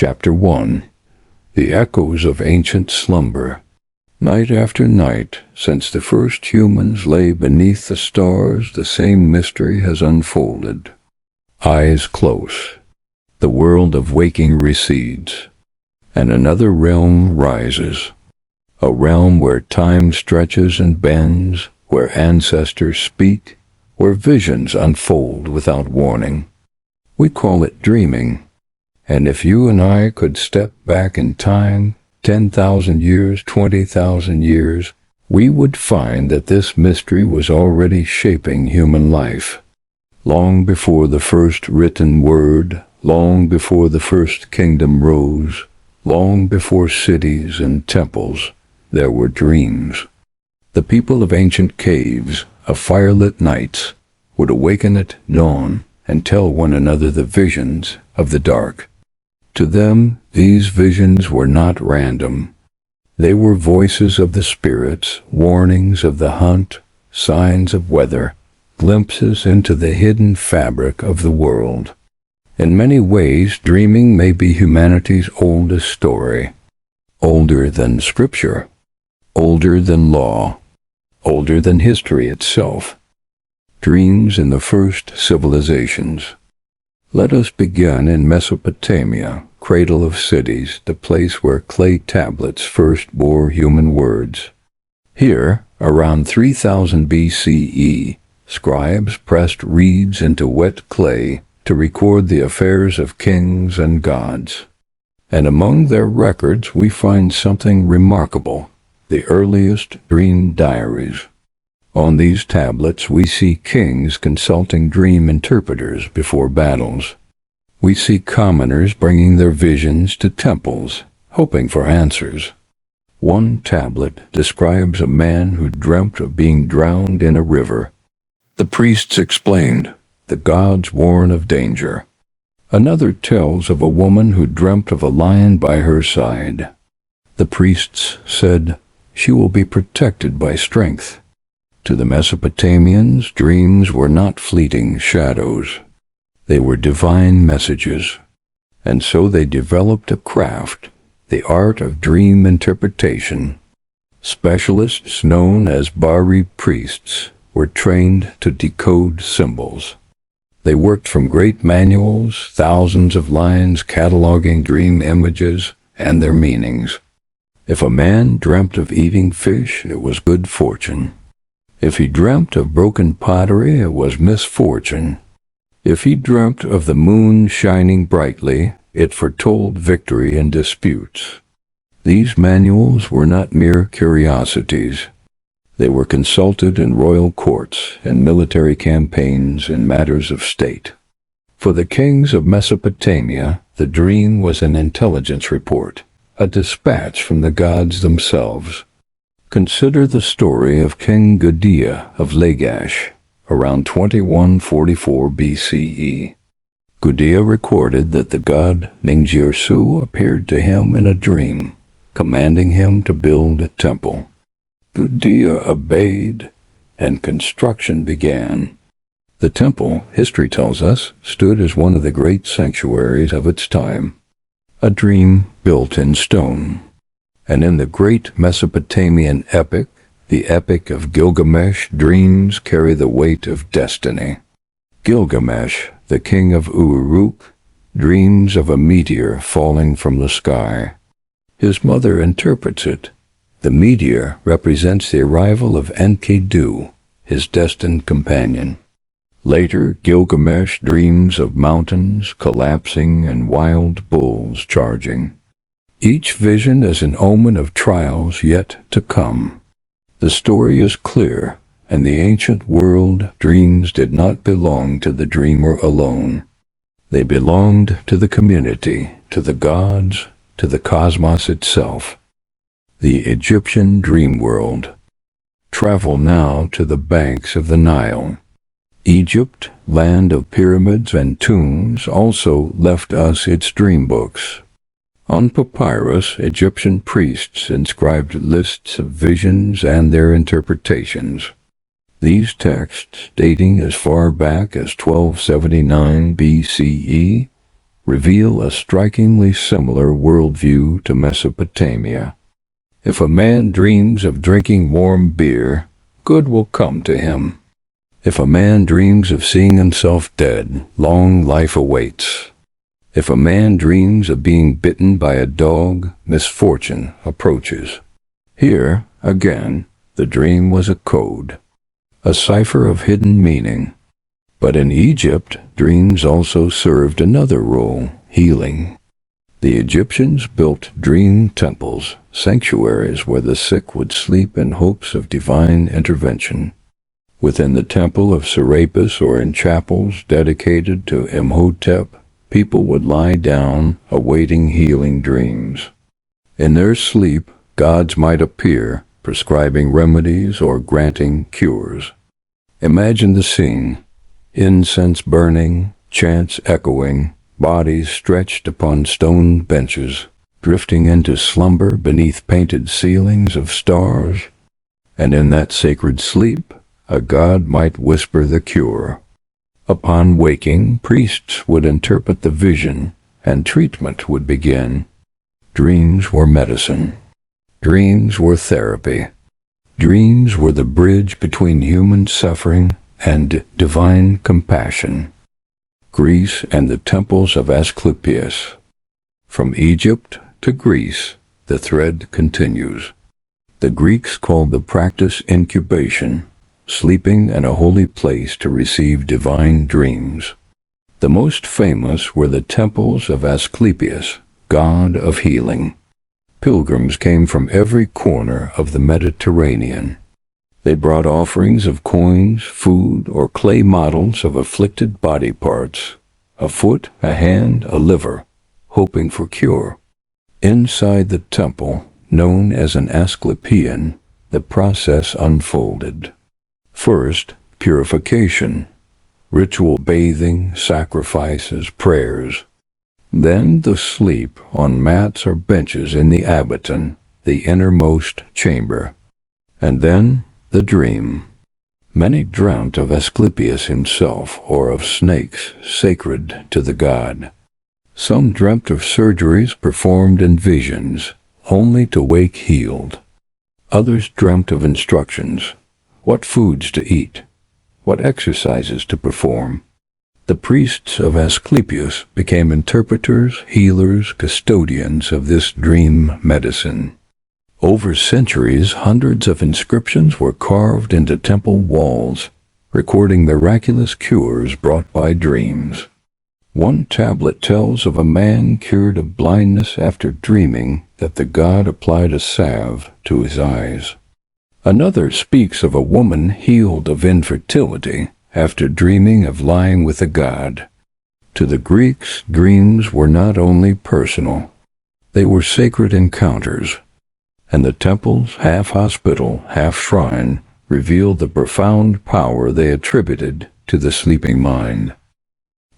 Chapter 1. The Echoes of Ancient Slumber. Night after night, since the first humans lay beneath the stars, the same mystery has unfolded. Eyes close, the world of waking recedes, and another realm rises. A realm where time stretches and bends, where ancestors speak, where visions unfold without warning. We call it dreaming. And if you and I could step back in time, 10,000 years, 20,000 years, we would find that this mystery was already shaping human life. Long before the first written word, long before the first kingdom rose, long before cities and temples, there were dreams. The people of ancient caves, of firelit nights, would awaken at dawn and tell one another the visions of the dark. To them, these visions were not random. They were voices of the spirits, warnings of the hunt, signs of weather, glimpses into the hidden fabric of the world. In many ways, dreaming may be humanity's oldest story. Older than scripture, older than law, older than history itself. Dreams in the first civilizations. Let us begin in Mesopotamia, cradle of cities, the place where clay tablets first bore human words. Here, around 3000 BCE, scribes pressed reeds into wet clay to record the affairs of kings and gods. And among their records we find something remarkable, the earliest dream diaries. On these tablets we see kings consulting dream interpreters before battles. We see commoners bringing their visions to temples, hoping for answers. One tablet describes a man who dreamt of being drowned in a river. The priests explained, the gods warn of danger. Another tells of a woman who dreamt of a lion by her side. The priests said, she will be protected by strength. To the Mesopotamians, dreams were not fleeting shadows. They were divine messages, and so they developed a craft, the art of dream interpretation. Specialists known as Bari priests were trained to decode symbols. They worked from great manuals, thousands of lines cataloging dream images and their meanings. If a man dreamt of eating fish, it was good fortune. If he dreamt of broken pottery, it was misfortune. If he dreamt of the moon shining brightly, it foretold victory in disputes. These manuals were not mere curiosities. They were consulted in royal courts and military campaigns in matters of state. For the kings of Mesopotamia, the dream was an intelligence report, a dispatch from the gods themselves. Consider the story of King Gudea of Lagash, around 2144 BCE. Gudea recorded that the god Ningirsu appeared to him in a dream, commanding him to build a temple. Gudea obeyed, and construction began. The temple, history tells us, stood as one of the great sanctuaries of its time, a dream built in stone. And in the great Mesopotamian epic, the Epic of Gilgamesh, dreams carry the weight of destiny. Gilgamesh, the king of Uruk, dreams of a meteor falling from the sky. His mother interprets it. The meteor represents the arrival of Enkidu, his destined companion. Later, Gilgamesh dreams of mountains collapsing and wild bulls charging. Each vision is an omen of trials yet to come. The story is clear, and the ancient world dreams did not belong to the dreamer alone. They belonged to the community, to the gods, to the cosmos itself. The Egyptian dream world. Travel now to the banks of the Nile. Egypt, land of pyramids and tombs, also left us its dream books. On papyrus, Egyptian priests inscribed lists of visions and their interpretations. These texts, dating as far back as 1279 BCE, reveal a strikingly similar worldview to Mesopotamia. If a man dreams of drinking warm beer, good will come to him. If a man dreams of seeing himself dead, long life awaits. If a man dreams of being bitten by a dog, misfortune approaches. Here, again, the dream was a code, a cipher of hidden meaning. But in Egypt, dreams also served another role, healing. The Egyptians built dream temples, sanctuaries where the sick would sleep in hopes of divine intervention. Within the temple of Serapis or in chapels dedicated to Imhotep, people would lie down, awaiting healing dreams. In their sleep, gods might appear, prescribing remedies or granting cures. Imagine the scene: incense burning, chants echoing, bodies stretched upon stone benches, drifting into slumber beneath painted ceilings of stars. And in that sacred sleep, a god might whisper the cure. Upon waking, priests would interpret the vision, and treatment would begin. Dreams were medicine. Dreams were therapy. Dreams were the bridge between human suffering and divine compassion. Greece and the temples of Asclepius. From Egypt to Greece, the thread continues. The Greeks called the practice incubation, sleeping in a holy place to receive divine dreams. The most famous were the temples of Asclepius, god of healing. Pilgrims came from every corner of the Mediterranean. They brought offerings of coins, food, or clay models of afflicted body parts, a foot, a hand, a liver, hoping for cure. Inside the temple, known as an Asclepian, the process unfolded. First, purification, ritual bathing, sacrifices, prayers. Then the sleep on mats or benches in the abaton, the innermost chamber. And then the dream. Many dreamt of Asclepius himself or of snakes sacred to the god. Some dreamt of surgeries performed in visions, only to wake healed. Others dreamt of instructions, what foods to eat, what exercises to perform. The priests of Asclepius became interpreters, healers, custodians of this dream medicine. Over centuries, hundreds of inscriptions were carved into temple walls, recording miraculous cures brought by dreams. One tablet tells of a man cured of blindness after dreaming that the god applied a salve to his eyes. Another speaks of a woman healed of infertility after dreaming of lying with a god. To the Greeks, dreams were not only personal, they were sacred encounters, and the temples, half hospital, half shrine, revealed the profound power they attributed to the sleeping mind.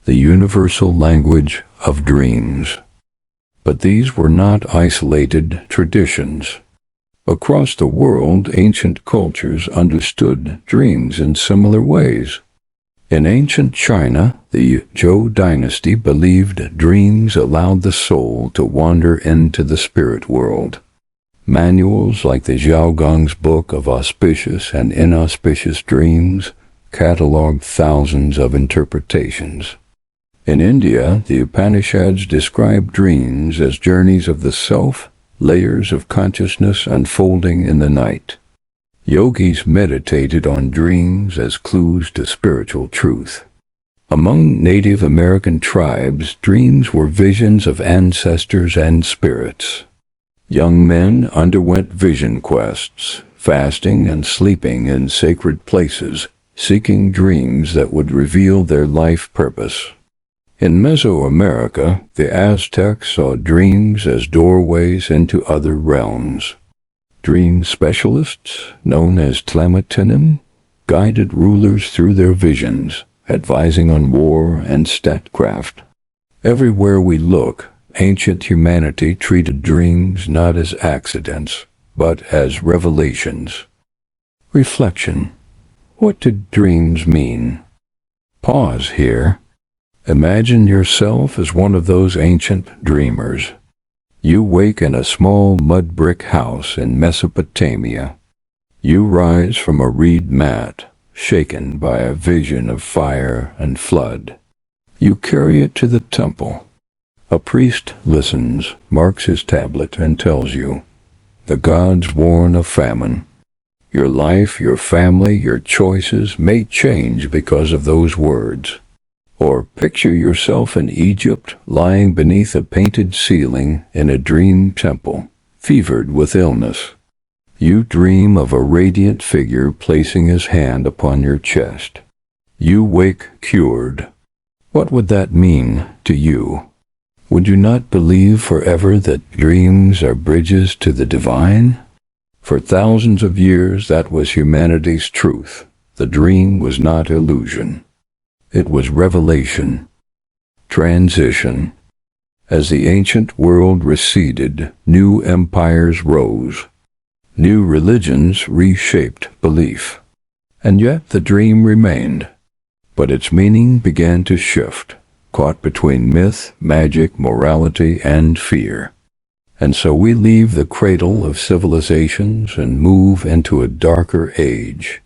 The universal language of dreams. But these were not isolated traditions. Across the world, ancient cultures understood dreams in similar ways. In ancient China, the Zhou dynasty believed dreams allowed the soul to wander into the spirit world. Manuals like the Zhaogong's Book of Auspicious and Inauspicious Dreams cataloged thousands of interpretations. In India, the Upanishads describe dreams as journeys of the self, layers of consciousness unfolding in the night. Yogis meditated on dreams as clues to spiritual truth. Among Native American tribes, dreams were visions of ancestors and spirits. Young men underwent vision quests, fasting and sleeping in sacred places, seeking dreams that would reveal their life purpose. In Mesoamerica, the Aztecs saw dreams as doorways into other realms. Dream specialists, known as Tlamatinim, guided rulers through their visions, advising on war and statecraft. Everywhere we look, ancient humanity treated dreams not as accidents, but as revelations. Reflection. What do dreams mean? Pause here. Imagine yourself as one of those ancient dreamers. You wake in a small mud brick house in Mesopotamia. You rise from a reed mat, shaken by a vision of fire and flood. You carry it to the temple. A priest listens, marks his tablet, and tells you, "The gods warn of famine. Your life, your family, your choices may change because of those words." Or picture yourself in Egypt, lying beneath a painted ceiling in a dream temple, fevered with illness. You dream of a radiant figure placing his hand upon your chest. You wake cured. What would that mean to you? Would you not believe forever that dreams are bridges to the divine? For thousands of years that was humanity's truth. The dream was not illusion. It was revelation, transition. As the ancient world receded, new empires rose. New religions reshaped belief. And yet the dream remained. But its meaning began to shift, caught between myth, magic, morality, and fear. And so we leave the cradle of civilizations and move into a darker age.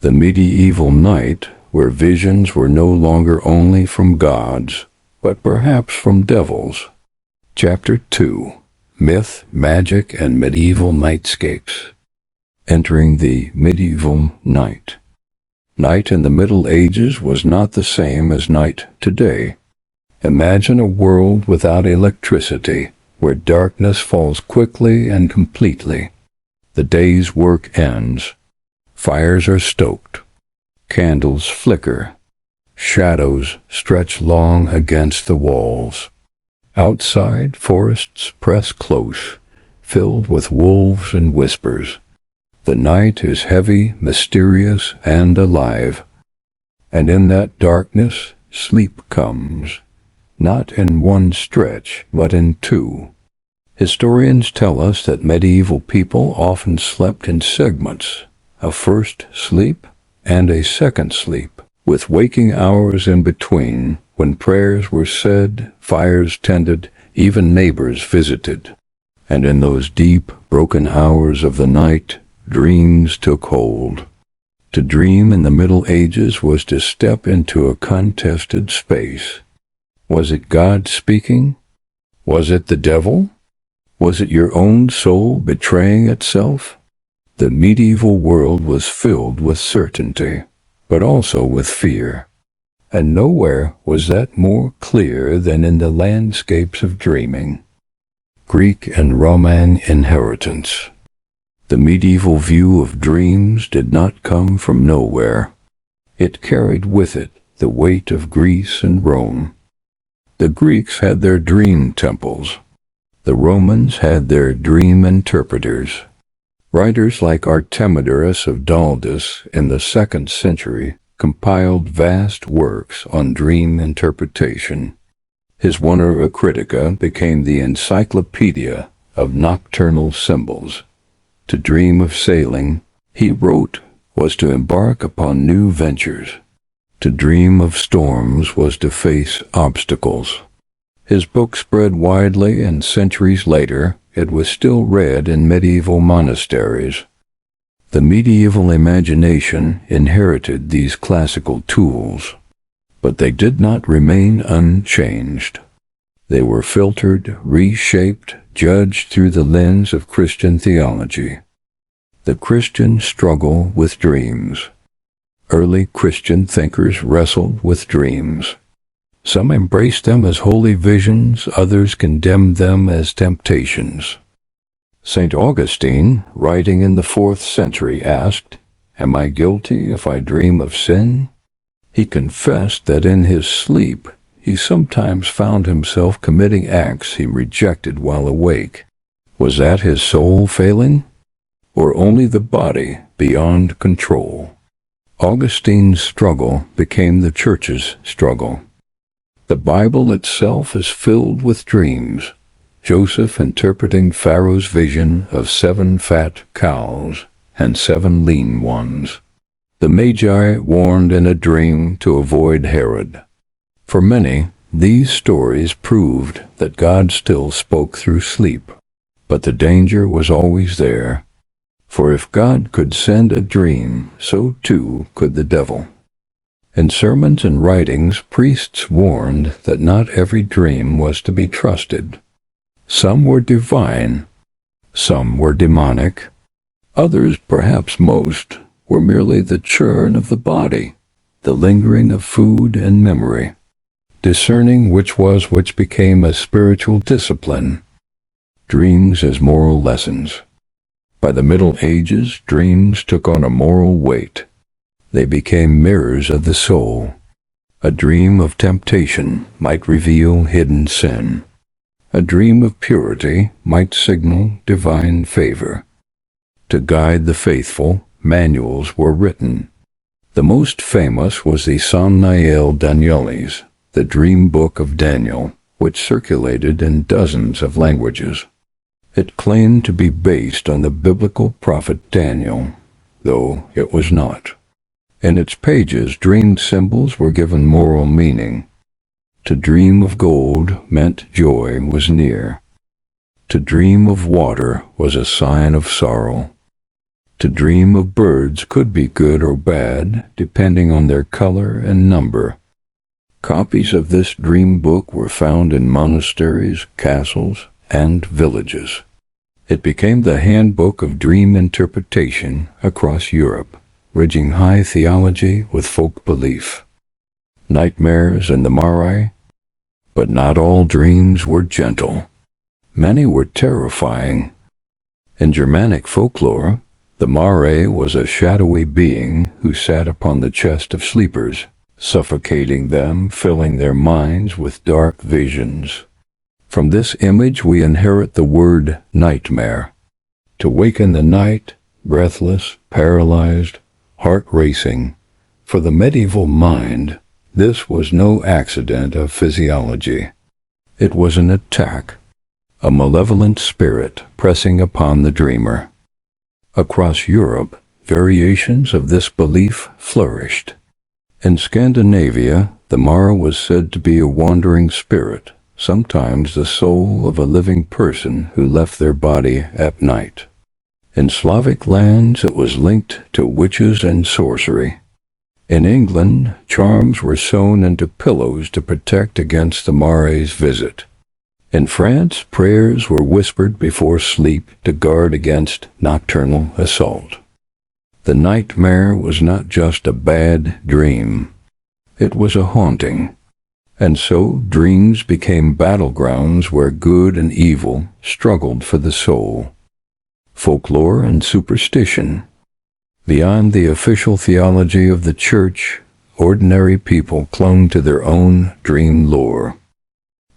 The medieval night, where visions were no longer only from gods, but perhaps from devils. Chapter 2. Myth, Magic, and Medieval Nightscapes. Entering the medieval night. Night in the Middle Ages was not the same as night today. Imagine a world without electricity, where darkness falls quickly and completely. The day's work ends. Fires are stoked. Candles flicker. Shadows stretch long against the walls. Outside, forests press close, filled with wolves and whispers. The night is heavy, mysterious, and alive. And in that darkness, sleep comes, not in one stretch, but in two. Historians tell us that medieval people often slept in segments, a first sleep and a second sleep, with waking hours in between, when prayers were said, fires tended, even neighbors visited. And in those deep, broken hours of the night, dreams took hold. To dream in the Middle Ages was to step into a contested space. Was it God speaking? Was it the devil? Was it your own soul betraying itself? The medieval world was filled with certainty, but also with fear. And nowhere was that more clear than in the landscapes of dreaming. Greek and Roman inheritance. The medieval view of dreams did not come from nowhere. It carried with it the weight of Greece and Rome. The Greeks had their dream temples. The Romans had their dream interpreters. Writers like Artemidorus of Daldis in the 2nd century compiled vast works on dream interpretation. His Wonera Critica became the encyclopedia of nocturnal symbols. To dream of sailing, he wrote, was to embark upon new ventures. To dream of storms was to face obstacles. His book spread widely, and centuries later, it was still read in medieval monasteries. The medieval imagination inherited these classical tools, but they did not remain unchanged. They were filtered, reshaped, judged through the lens of Christian theology. The Christian struggle with dreams. Early Christian thinkers wrestled with dreams. Some embraced them as holy visions, others condemned them as temptations. St. Augustine, writing in the 4th century, asked, "Am I guilty if I dream of sin?" He confessed that in his sleep he sometimes found himself committing acts he rejected while awake. Was that his soul failing? Or only the body beyond control? Augustine's struggle became the Church's struggle. The Bible itself is filled with dreams. Joseph interpreting Pharaoh's vision of 7 fat cows and 7 lean ones. The Magi warned in a dream to avoid Herod. For many, these stories proved that God still spoke through sleep. But the danger was always there. For if God could send a dream, so too could the devil. In sermons and writings, priests warned that not every dream was to be trusted. Some were divine, some were demonic. Others, perhaps most, were merely the churn of the body, the lingering of food and memory. Discerning which became a spiritual discipline. Dreams as moral lessons. By the Middle Ages, dreams took on a moral weight. They became mirrors of the soul. A dream of temptation might reveal hidden sin. A dream of purity might signal divine favor. To guide the faithful, manuals were written. The most famous was the Somniel Danielis, the dream book of Daniel, which circulated in dozens of languages. It claimed to be based on the biblical prophet Daniel, though it was not. In its pages, dreamed symbols were given moral meaning. To dream of gold meant joy was near. To dream of water was a sign of sorrow. To dream of birds could be good or bad, depending on their color and number. Copies of this dream book were found in monasteries, castles, and villages. It became the handbook of dream interpretation across Europe, bridging high theology with folk belief. Nightmares and the Marae. But not all dreams were gentle. Many were terrifying. In Germanic folklore, the Marae was a shadowy being who sat upon the chest of sleepers, suffocating them, filling their minds with dark visions. From this image we inherit the word nightmare. To wake in the night, breathless, paralyzed, heart-racing. For the medieval mind, this was no accident of physiology. It was an attack, a malevolent spirit pressing upon the dreamer. Across Europe, variations of this belief flourished. In Scandinavia, the Mara was said to be a wandering spirit, sometimes the soul of a living person who left their body at night. In Slavic lands, it was linked to witches and sorcery. In England, charms were sewn into pillows to protect against the Marae's visit. In France, prayers were whispered before sleep to guard against nocturnal assault. The nightmare was not just a bad dream. It was a haunting. And so dreams became battlegrounds where good and evil struggled for the soul. Folklore and superstition. Beyond the official theology of the Church, ordinary people clung to their own dream lore.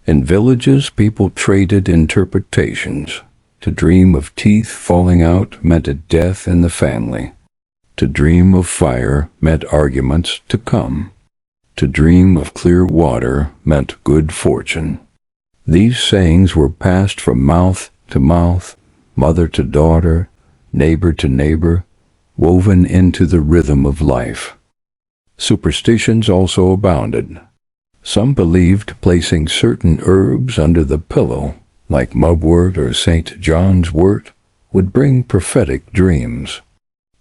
In villages, people traded interpretations. To dream of teeth falling out meant a death in the family. To dream of fire meant arguments to come. To dream of clear water meant good fortune. These sayings were passed from mouth to mouth, mother to daughter, neighbor to neighbor, woven into the rhythm of life. Superstitions also abounded. Some believed placing certain herbs under the pillow, like mugwort or St. John's wort, would bring prophetic dreams.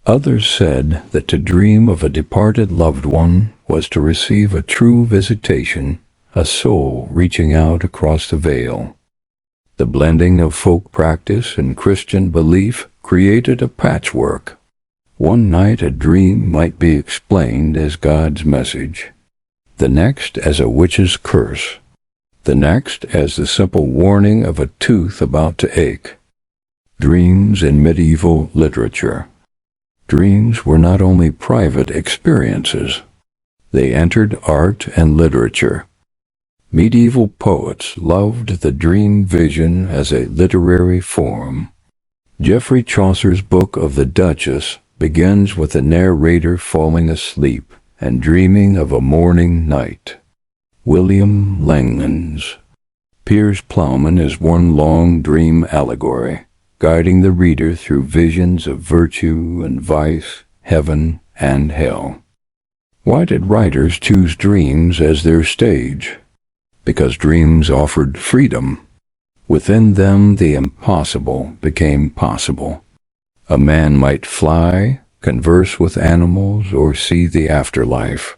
Others said that to dream of a departed loved one was to receive a true visitation, a soul reaching out across the veil. The blending of folk practice and Christian belief created a patchwork. One night a dream might be explained as God's message, the next as a witch's curse, the next as the simple warning of a tooth about to ache. Dreams in medieval literature. Dreams were not only private experiences. They entered art and literature. Medieval poets loved the dream vision as a literary form. Geoffrey Chaucer's Book of the Duchess begins with the narrator falling asleep and dreaming of a morning night. William Langland's Piers Plowman is one long dream allegory, guiding the reader through visions of virtue and vice, heaven and hell. Why did writers choose dreams as their stage? Because dreams offered freedom. Within them, the impossible became possible. A man might fly, converse with animals, or see the afterlife.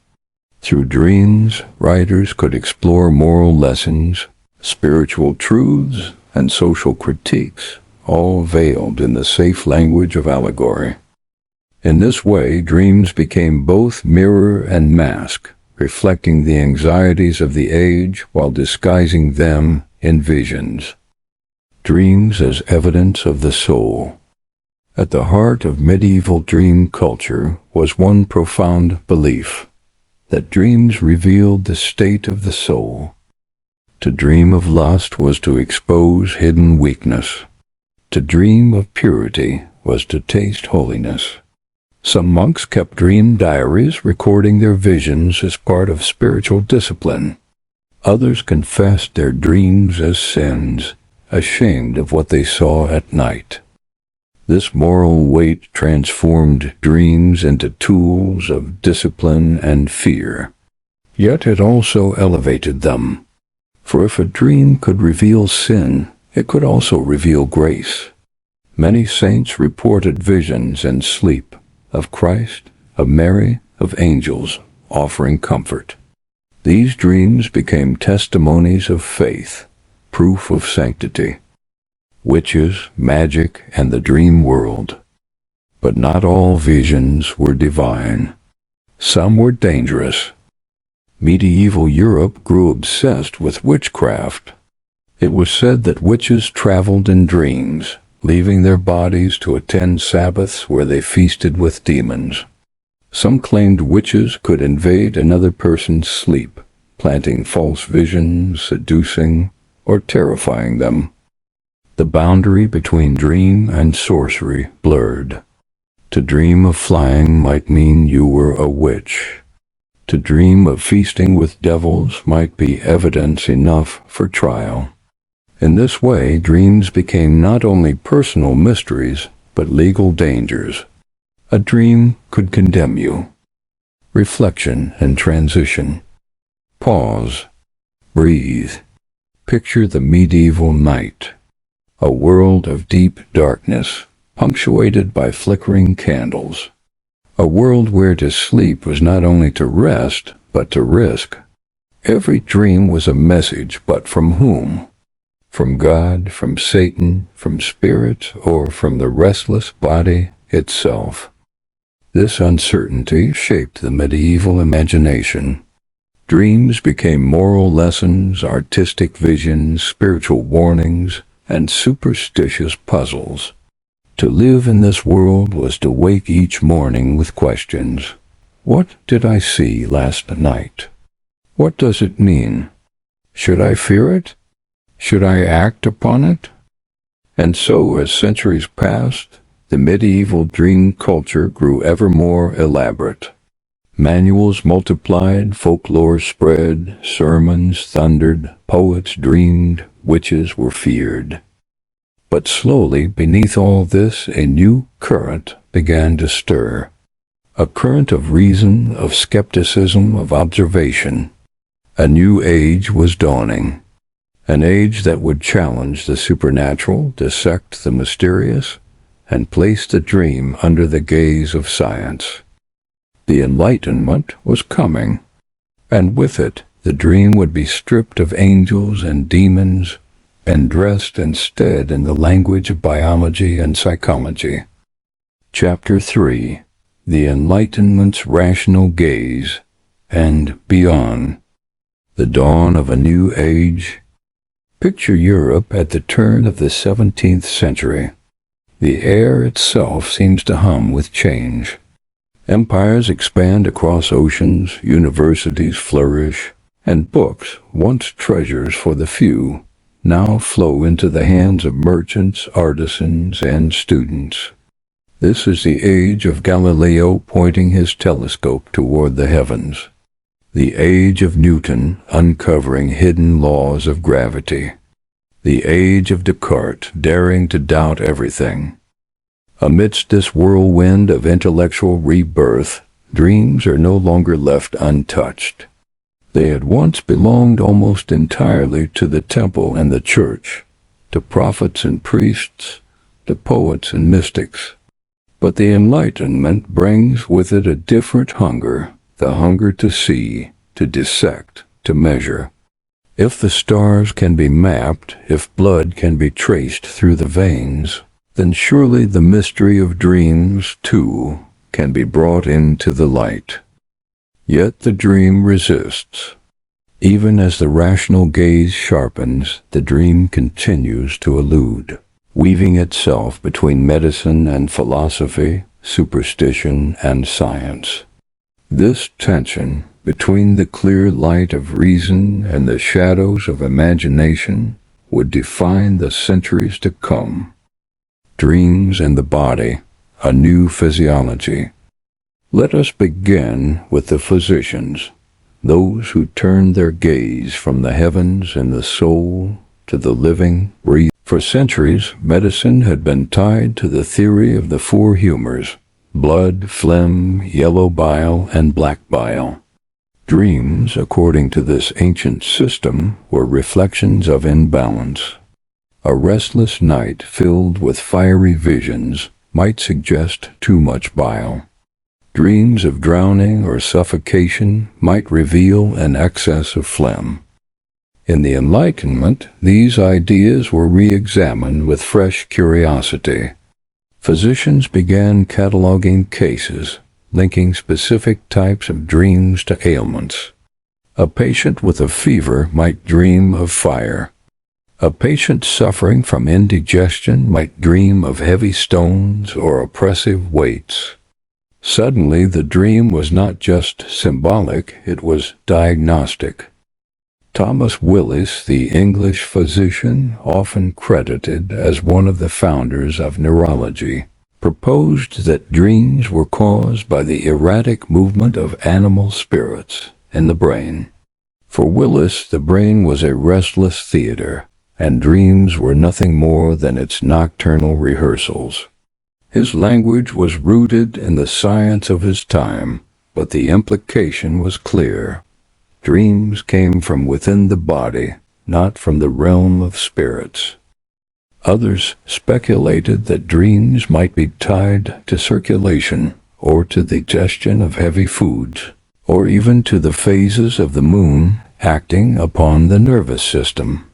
Through dreams, writers could explore moral lessons, spiritual truths, and social critiques, all veiled in the safe language of allegory. In this way, dreams became both mirror and mask, reflecting the anxieties of the age while disguising them in visions. Dreams as evidence of the soul. At the heart of medieval dream culture was one profound belief, that dreams revealed the state of the soul. To dream of lust was to expose hidden weakness. To dream of purity was to taste holiness. Some monks kept dream diaries, recording their visions as part of spiritual discipline. Others confessed their dreams as sins, ashamed of what they saw at night. This moral weight transformed dreams into tools of discipline and fear. Yet it also elevated them. For if a dream could reveal sin, it could also reveal grace. Many saints reported visions in sleep, of Christ, of Mary, of angels, offering comfort. These dreams became testimonies of faith, proof of sanctity. Witches, magic, and the dream world. But not all visions were divine. Some were dangerous. Medieval Europe grew obsessed with witchcraft. It was said that witches traveled in dreams, leaving their bodies to attend Sabbaths where they feasted with demons. Some claimed witches could invade another person's sleep, planting false visions, seducing, or terrifying them. The boundary between dream and sorcery blurred. To dream of flying might mean you were a witch. To dream of feasting with devils might be evidence enough for trial. In this way, dreams became not only personal mysteries, but legal dangers. A dream could condemn you. Reflection and transition. Pause. Breathe. Picture the medieval night. A world of deep darkness, punctuated by flickering candles. A world where to sleep was not only to rest, but to risk. Every dream was a message, but from whom? From God, from Satan, from spirit, or from the restless body itself. This uncertainty shaped the medieval imagination. Dreams became moral lessons, artistic visions, spiritual warnings, and superstitious puzzles. To live in this world was to wake each morning with questions. What did I see last night? What does it mean? Should I fear it? Should I act upon it? And so, as centuries passed, the medieval dream culture grew ever more elaborate. Manuals multiplied, folklore spread, sermons thundered, poets dreamed, witches were feared. But slowly, beneath all this, a new current began to stir. A current of reason, of skepticism, of observation. A new age was dawning. An age that would challenge the supernatural, dissect the mysterious, and place the dream under the gaze of science. The Enlightenment was coming, and with it, the dream would be stripped of angels and demons, and dressed instead in the language of biology and psychology. Chapter 3. The Enlightenment's Rational Gaze, and Beyond. The Dawn of a New Age. Picture Europe at the turn of the 17th century. The air itself seems to hum with change. Empires expand across oceans, universities flourish, and books, once treasures for the few, now flow into the hands of merchants, artisans, and students. This is the age of Galileo pointing his telescope toward the heavens. The age of Newton uncovering hidden laws of gravity. The age of Descartes daring to doubt everything. Amidst this whirlwind of intellectual rebirth, dreams are no longer left untouched. They had once belonged almost entirely to the temple and the church, to prophets and priests, to poets and mystics. But the Enlightenment brings with it a different hunger, the hunger to see, to dissect, to measure. If the stars can be mapped, if blood can be traced through the veins, then surely the mystery of dreams, too, can be brought into the light. Yet the dream resists. Even as the rational gaze sharpens, the dream continues to elude, weaving itself between medicine and philosophy, superstition and science. This tension between the clear light of reason and the shadows of imagination would define the centuries to come. Dreams and the body, a new physiology. Let us begin with the physicians, those who turned their gaze from the heavens and the soul to the living, breathing. For centuries, medicine had been tied to the theory of the four humors: blood, phlegm, yellow bile, and black bile. Dreams, according to this ancient system, were reflections of imbalance. A restless night filled with fiery visions might suggest too much bile. Dreams of drowning or suffocation might reveal an excess of phlegm. In the Enlightenment, these ideas were re-examined with fresh curiosity. Physicians began cataloging cases, linking specific types of dreams to ailments. A patient with a fever might dream of fire. A patient suffering from indigestion might dream of heavy stones or oppressive weights. Suddenly, the dream was not just symbolic, it was diagnostic. Thomas Willis, the English physician, often credited as one of the founders of neurology, proposed that dreams were caused by the erratic movement of animal spirits in the brain. For Willis, the brain was a restless theater, and dreams were nothing more than its nocturnal rehearsals. His language was rooted in the science of his time, but the implication was clear. Dreams came from within the body, not from the realm of spirits. Others speculated that dreams might be tied to circulation, or to the digestion of heavy foods, or even to the phases of the moon acting upon the nervous system.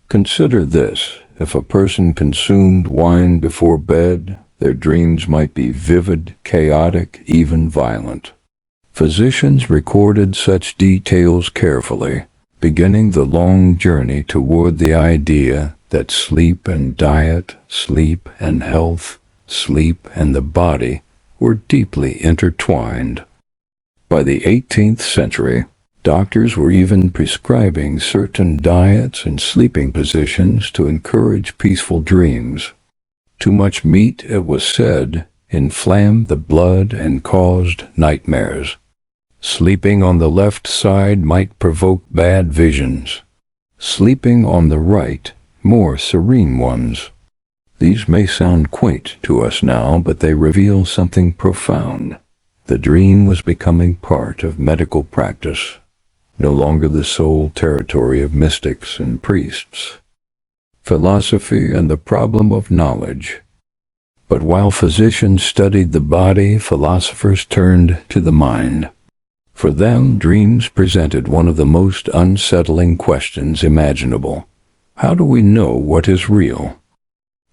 Consider this: if a person consumed wine before bed, their dreams might be vivid, chaotic, even violent. Physicians recorded such details carefully, beginning the long journey toward the idea that sleep and diet, sleep and health, sleep and the body were deeply intertwined. By the 18th century, doctors were even prescribing certain diets and sleeping positions to encourage peaceful dreams. Too much meat, it was said, inflamed the blood and caused nightmares. Sleeping on the left side might provoke bad visions. Sleeping on the right, more serene ones. These may sound quaint to us now, but they reveal something profound. The dream was becoming part of medical practice, no longer the sole territory of mystics and priests. Philosophy and the problem of knowledge. But while physicians studied the body, philosophers turned to the mind. For them, dreams presented one of the most unsettling questions imaginable. How do we know what is real?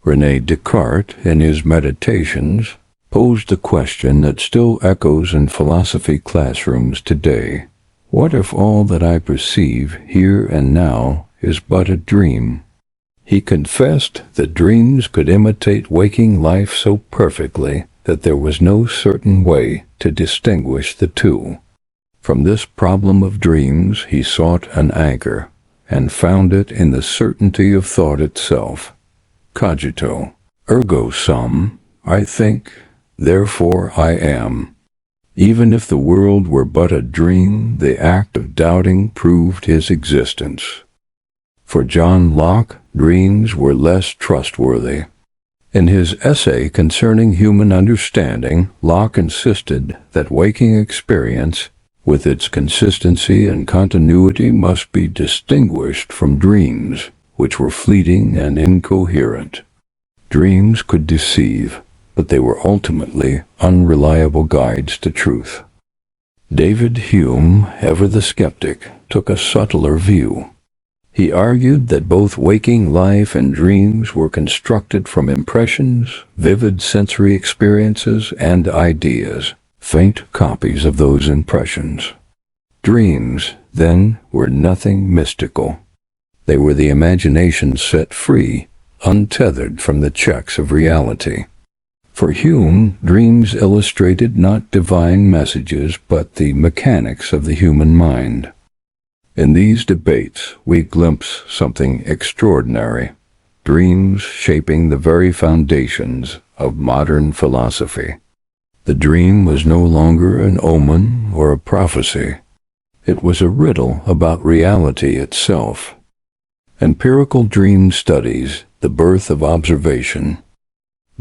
René Descartes, in his Meditations, posed a question that still echoes in philosophy classrooms today. What if all that I perceive here and now is but a dream? He confessed that dreams could imitate waking life so perfectly that there was no certain way to distinguish the two. From this problem of dreams he sought an anchor, and found it in the certainty of thought itself. Cogito, ergo sum, I think, therefore I am. Even if the world were but a dream, the act of doubting proved his existence. For John Locke, dreams were less trustworthy. In his essay concerning human understanding, Locke insisted that waking experience, with its consistency and continuity, must be distinguished from dreams, which were fleeting and incoherent. Dreams could deceive, but they were ultimately unreliable guides to truth. David Hume, ever the skeptic, took a subtler view. He argued that both waking life and dreams were constructed from impressions, vivid sensory experiences, and ideas, faint copies of those impressions. Dreams, then, were nothing mystical. They were the imagination set free, untethered from the checks of reality. For Hume, dreams illustrated not divine messages, but the mechanics of the human mind. In these debates, we glimpse something extraordinary, dreams shaping the very foundations of modern philosophy. The dream was no longer an omen or a prophecy. It was a riddle about reality itself. Empirical dream studies, the birth of observation.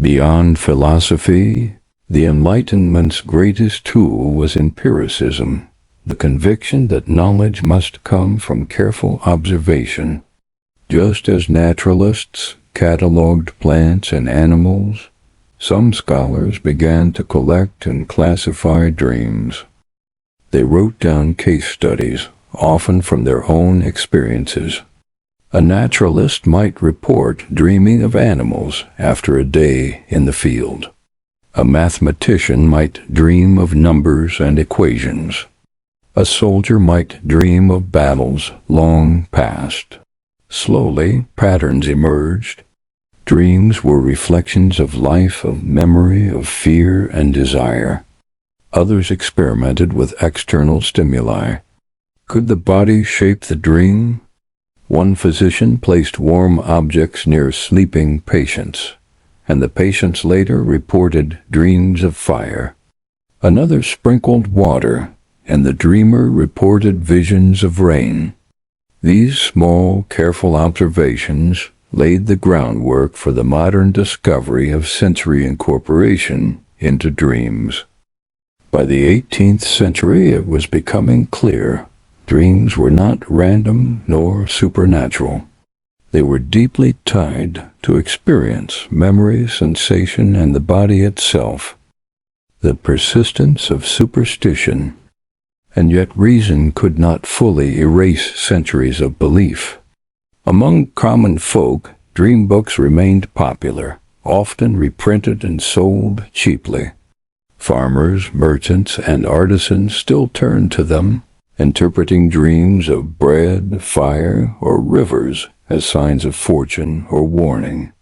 Beyond philosophy, the Enlightenment's greatest tool was empiricism, the conviction that knowledge must come from careful observation. Just as naturalists catalogued plants and animals, some scholars began to collect and classify dreams. They wrote down case studies, often from their own experiences. A naturalist might report dreaming of animals after a day in the field. A mathematician might dream of numbers and equations. A soldier might dream of battles long past. Slowly, patterns emerged. Dreams were reflections of life, of memory, of fear and desire. Others experimented with external stimuli. Could the body shape the dream? One physician placed warm objects near sleeping patients, and the patients later reported dreams of fire. Another sprinkled water, and the dreamer reported visions of rain. These small, careful observations laid the groundwork for the modern discovery of sensory incorporation into dreams. By the 18th century, it was becoming clear dreams were not random nor supernatural. They were deeply tied to experience, memory, sensation, and the body itself. The persistence of superstition, and yet reason could not fully erase centuries of belief. Among common folk, dream books remained popular, often reprinted and sold cheaply. Farmers, merchants, and artisans still turned to them, interpreting dreams of bread, fire, or rivers as signs of fortune or warning.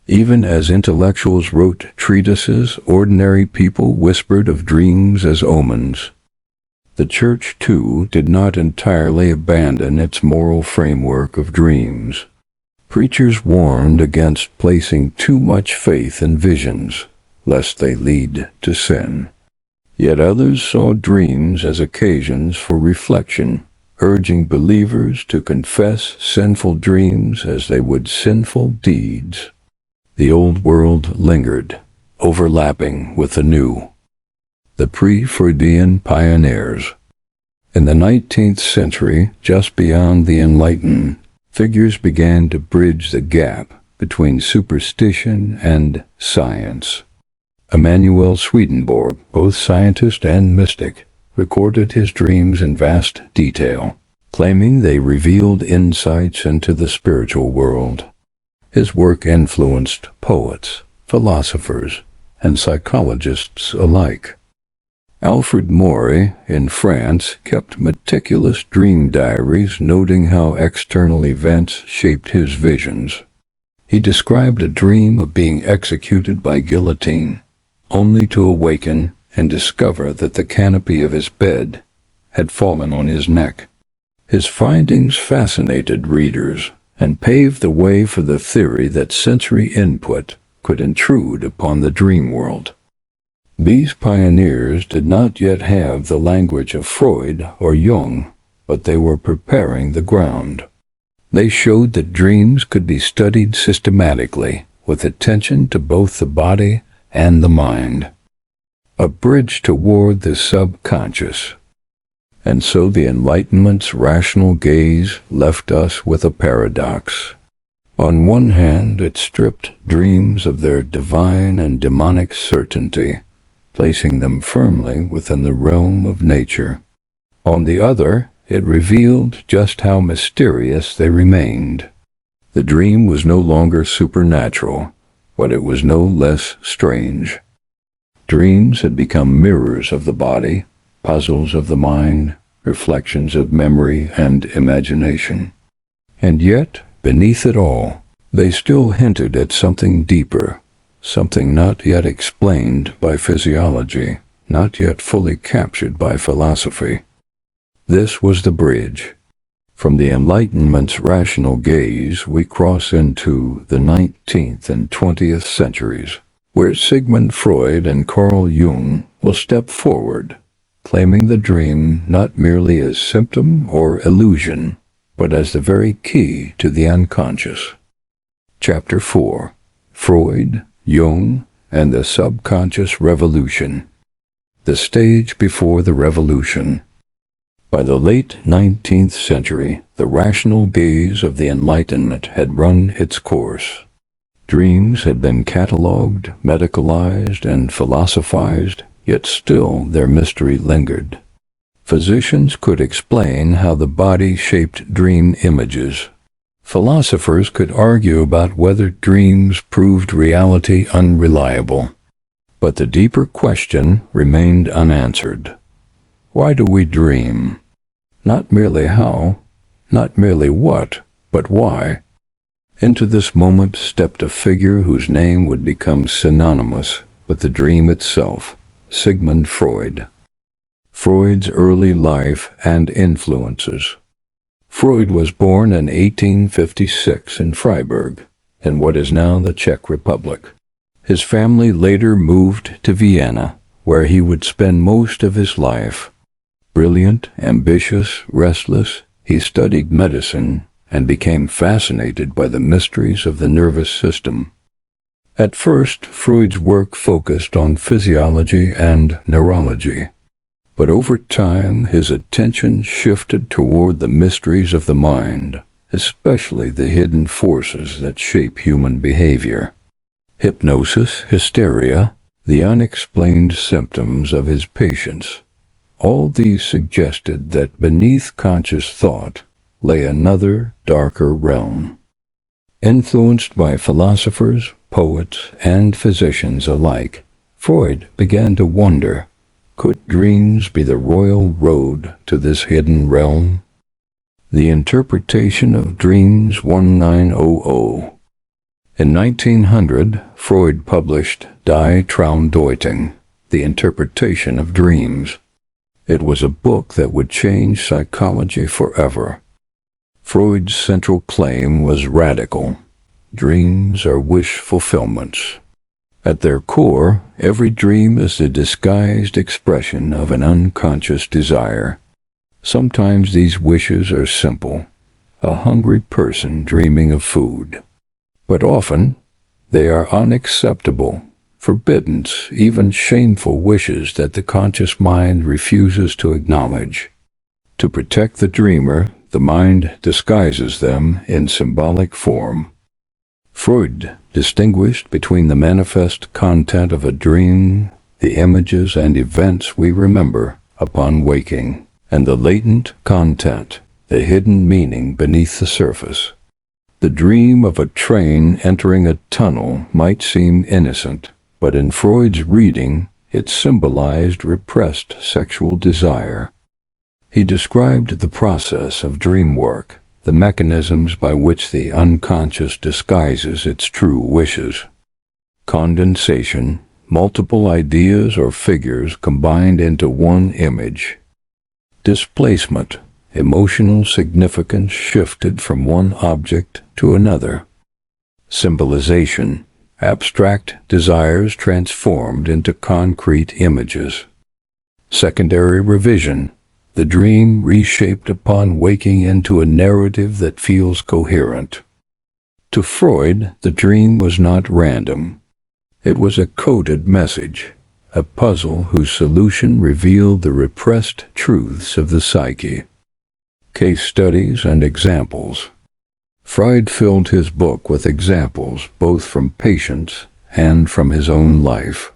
Even as intellectuals wrote treatises, ordinary people whispered of dreams as omens. The Church, too, did not entirely abandon its moral framework of dreams. Preachers warned against placing too much faith in visions, lest they lead to sin. Yet others saw dreams as occasions for reflection, urging believers to confess sinful dreams as they would sinful deeds. The old world lingered, overlapping with the new. The pre-Freudian pioneers. In the 19th century, just beyond the Enlightenment, figures began to bridge the gap between superstition and science. Emanuel Swedenborg, both scientist and mystic, recorded his dreams in vast detail, claiming they revealed insights into the spiritual world. His work influenced poets, philosophers, and psychologists alike. Alfred Maury, in France, kept meticulous dream diaries noting how external events shaped his visions. He described a dream of being executed by guillotine, only to awaken and discover that the canopy of his bed had fallen on his neck. His findings fascinated readers and paved the way for the theory that sensory input could intrude upon the dream world. These pioneers did not yet have the language of Freud or Jung, but they were preparing the ground. They showed that dreams could be studied systematically, with attention to both the body and the mind. A bridge toward the subconscious. And so the Enlightenment's rational gaze left us with a paradox. On one hand, it stripped dreams of their divine and demonic certainty, placing them firmly within the realm of nature. On the other, it revealed just how mysterious they remained. The dream was no longer supernatural, but it was no less strange. Dreams had become mirrors of the body, puzzles of the mind, reflections of memory and imagination. And yet, beneath it all, they still hinted at something deeper, something not yet explained by physiology, not yet fully captured by philosophy. This was the bridge. From the Enlightenment's rational gaze, we cross into the 19th and 20th centuries, where Sigmund Freud and Carl Jung will step forward, claiming the dream not merely as symptom or illusion, but as the very key to the unconscious. Chapter 4. Freud, Jung, and the Subconscious Revolution. The stage before the revolution. By the late 19th century, the rational gaze of the Enlightenment had run its course. Dreams had been catalogued, medicalized, and philosophized, yet still their mystery lingered. Physicians could explain how the body shaped dream images. Philosophers could argue about whether dreams proved reality unreliable. But the deeper question remained unanswered. Why do we dream? Not merely how, not merely what, but why. Into this moment stepped a figure whose name would become synonymous with the dream itself, Sigmund Freud. Freud's early life and influences. Freud was born in 1856 in Freiburg, in what is now the Czech Republic. His family later moved to Vienna, where he would spend most of his life. Brilliant, ambitious, restless, he studied medicine and became fascinated by the mysteries of the nervous system. At first, Freud's work focused on physiology and neurology, but over time his attention shifted toward the mysteries of the mind, especially the hidden forces that shape human behavior. Hypnosis, hysteria, the unexplained symptoms of his patients. All these suggested that beneath conscious thought lay another, darker realm. Influenced by philosophers, poets, and physicians alike, Freud began to wonder, could dreams be the royal road to this hidden realm? The Interpretation of Dreams 1900. In 1900, Freud published Die Traumdeutung, The Interpretation of Dreams. It was a book that would change psychology forever. Freud's central claim was radical. Dreams are wish fulfillments. At their core, every dream is the disguised expression of an unconscious desire. Sometimes these wishes are simple, a hungry person dreaming of food. But often, they are unacceptable, forbidden, even shameful wishes that the conscious mind refuses to acknowledge. To protect the dreamer, the mind disguises them in symbolic form. Freud distinguished between the manifest content of a dream, the images and events we remember upon waking, and the latent content, the hidden meaning beneath the surface. The dream of a train entering a tunnel might seem innocent, but in Freud's reading, it symbolized repressed sexual desire. He described the process of dream work, the mechanisms by which the unconscious disguises its true wishes. Condensation, multiple ideas or figures combined into one image. Displacement, emotional significance shifted from one object to another. Symbolization, abstract desires transformed into concrete images. Secondary revision, the dream reshaped upon waking into a narrative that feels coherent. To Freud, the dream was not random. It was a coded message, a puzzle whose solution revealed the repressed truths of the psyche. Case studies and examples. Freud filled his book with examples both from patients and from his own life.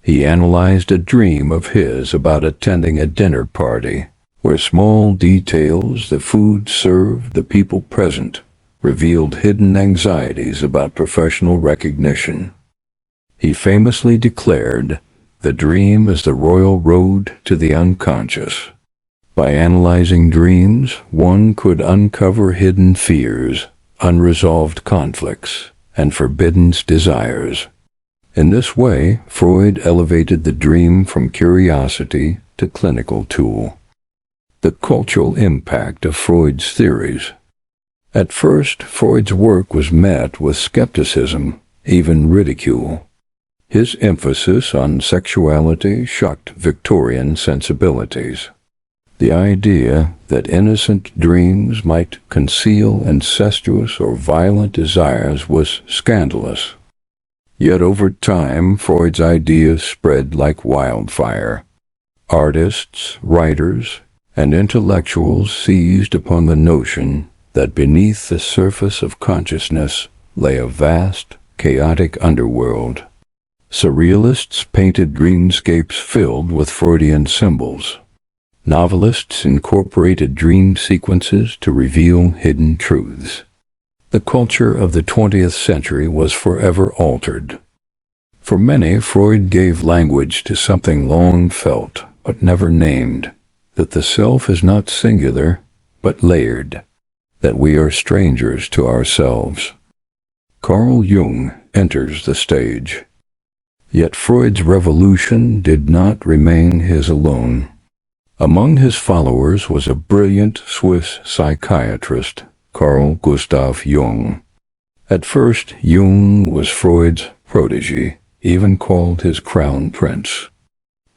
He analyzed a dream of his about attending a dinner party, where small details, the food served, the people present, revealed hidden anxieties about professional recognition. He famously declared, "The dream is the royal road to the unconscious." By analyzing dreams, one could uncover hidden fears, unresolved conflicts, and forbidden desires. In this way, Freud elevated the dream from curiosity to clinical tool. The cultural impact of Freud's theories. At first, Freud's work was met with skepticism, even ridicule. His emphasis on sexuality shocked Victorian sensibilities. The idea that innocent dreams might conceal incestuous or violent desires was scandalous. Yet over time, Freud's ideas spread like wildfire. Artists, writers, and intellectuals seized upon the notion that beneath the surface of consciousness lay a vast, chaotic underworld. Surrealists painted dreamscapes filled with Freudian symbols. Novelists incorporated dream sequences to reveal hidden truths. The culture of the 20th century was forever altered. For many, Freud gave language to something long felt but never named, that the self is not singular but layered, that we are strangers to ourselves. Carl Jung enters the stage. Yet Freud's revolution did not remain his alone. Among his followers was a brilliant Swiss psychiatrist, Carl Gustav Jung. At first, Jung was Freud's protege, even called his crown prince.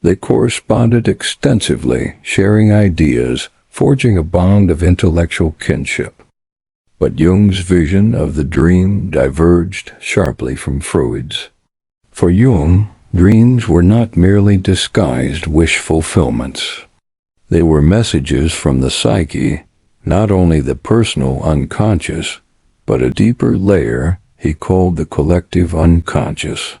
They corresponded extensively, sharing ideas, forging a bond of intellectual kinship. But Jung's vision of the dream diverged sharply from Freud's. For Jung, dreams were not merely disguised wish fulfillments. They were messages from the psyche, not only the personal unconscious, but a deeper layer he called the collective unconscious.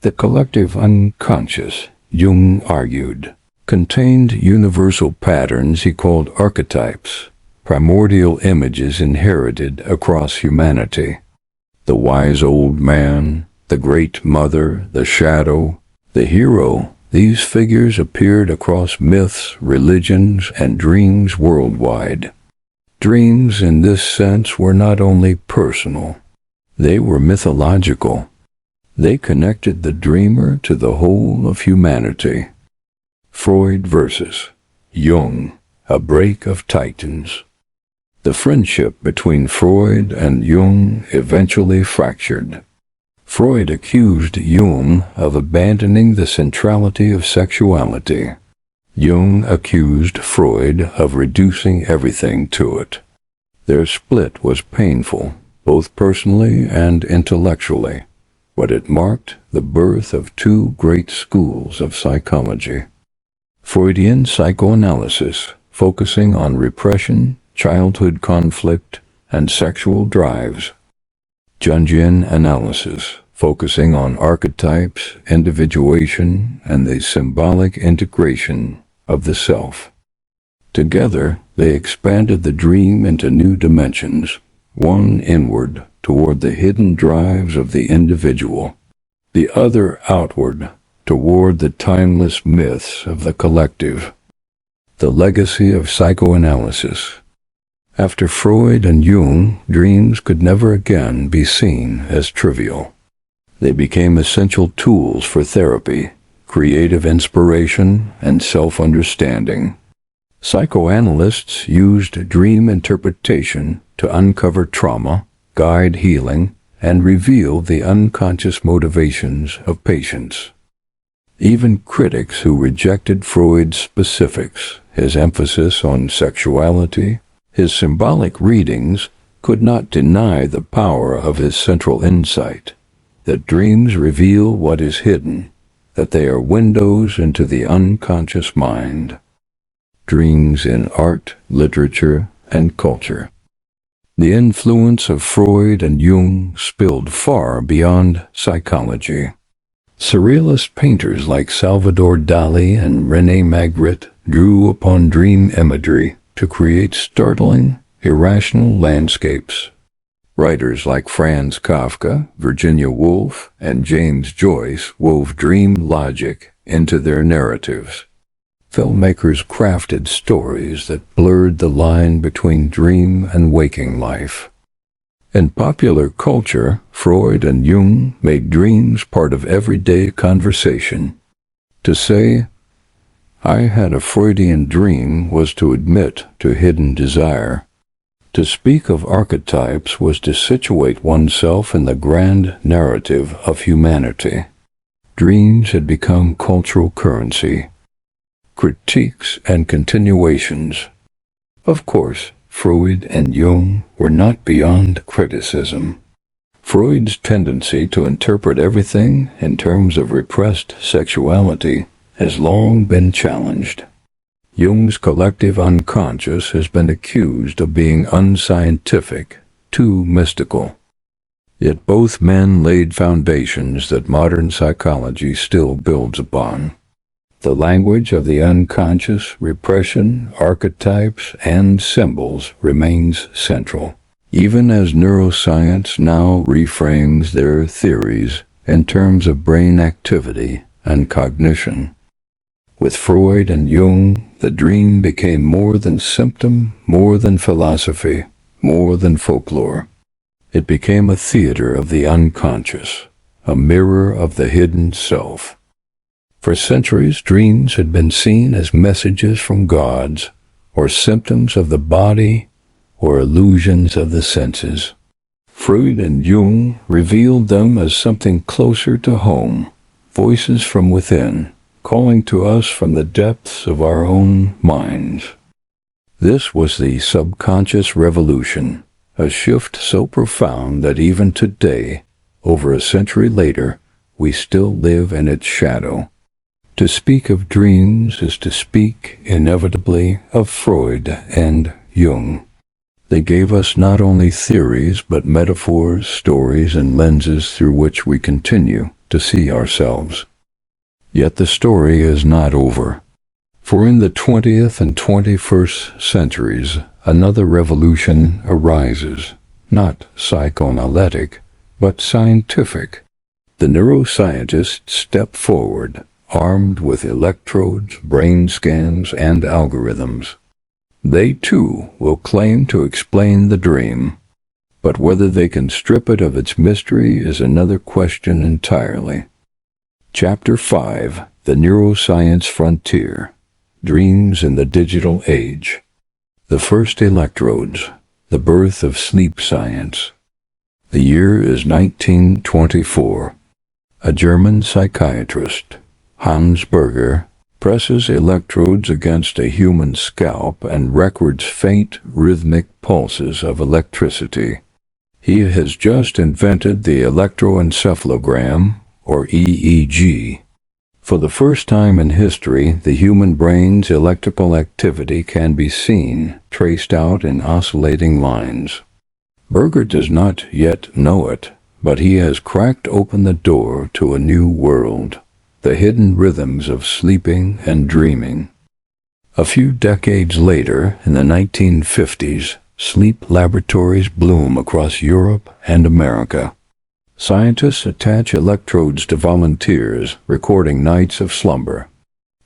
The collective unconscious, Jung argued, contained universal patterns he called archetypes, primordial images inherited across humanity. The wise old man, the great mother, the shadow, the hero, these figures appeared across myths, religions, and dreams worldwide. Dreams in this sense were not only personal, they were mythological. They connected the dreamer to the whole of humanity. Freud versus Jung, a break of titans. The friendship between Freud and Jung eventually fractured. Freud accused Jung of abandoning the centrality of sexuality. Jung accused Freud of reducing everything to it. Their split was painful, both personally and intellectually, but it marked the birth of two great schools of psychology. Freudian psychoanalysis, focusing on repression, childhood conflict, and sexual drives. Jungian analysis, focusing on archetypes, individuation, and the symbolic integration of the self. Together, they expanded the dream into new dimensions, one inward toward the hidden drives of the individual, the other outward toward the timeless myths of the collective. The legacy of psychoanalysis. After Freud and Jung, dreams could never again be seen as trivial. They became essential tools for therapy, creative inspiration, and self-understanding. Psychoanalysts used dream interpretation to uncover trauma, guide healing, and reveal the unconscious motivations of patients. Even critics who rejected Freud's specifics, his emphasis on sexuality, his symbolic readings, could not deny the power of his central insight, that dreams reveal what is hidden, that they are windows into the unconscious mind. Dreams in art, literature, and culture. The influence of Freud and Jung spilled far beyond psychology. Surrealist painters like Salvador Dali and René Magritte drew upon dream imagery to create startling, irrational landscapes. Writers like Franz Kafka, Virginia Woolf, and James Joyce wove dream logic into their narratives. Filmmakers crafted stories that blurred the line between dream and waking life. In popular culture, Freud and Jung made dreams part of everyday conversation. To say, "I had a Freudian dream," was to admit to hidden desire. To speak of archetypes was to situate oneself in the grand narrative of humanity. Dreams had become cultural currency. Critiques and continuations. Of course, Freud and Jung were not beyond criticism. Freud's tendency to interpret everything in terms of repressed sexuality has long been challenged. Jung's collective unconscious has been accused of being unscientific, too mystical. Yet both men laid foundations that modern psychology still builds upon. The language of the unconscious, repression, archetypes, and symbols remains central, even as neuroscience now reframes their theories in terms of brain activity and cognition. With Freud and Jung, the dream became more than symptom, more than philosophy, more than folklore. It became a theater of the unconscious, a mirror of the hidden self. For centuries, dreams had been seen as messages from gods, or symptoms of the body, or illusions of the senses. Freud and Jung revealed them as something closer to home, voices from within, calling to us from the depths of our own minds. This was the subconscious revolution, a shift so profound that even today, over a century later, we still live in its shadow. To speak of dreams is to speak, inevitably, of Freud and Jung. They gave us not only theories, but metaphors, stories, and lenses through which we continue to see ourselves. Yet the story is not over. For in the 20th and 21st centuries, another revolution arises, not psychoanalytic, but scientific. The neuroscientists step forward, armed with electrodes, brain scans, and algorithms. They, too, will claim to explain the dream, but whether they can strip it of its mystery is another question entirely. Chapter 5: The Neuroscience Frontier. Dreams in the Digital Age. The First Electrodes. The Birth of Sleep Science. The year is 1924. A German psychiatrist, Hans Berger, presses electrodes against a human scalp and records faint, rhythmic pulses of electricity. He has just invented the electroencephalogram, or EEG. For the first time in history, the human brain's electrical activity can be seen, traced out in oscillating lines. Berger does not yet know it, but he has cracked open the door to a new world, the hidden rhythms of sleeping and dreaming. A few decades later, in the 1950s, sleep laboratories bloom across Europe and America. Scientists attach electrodes to volunteers, recording nights of slumber.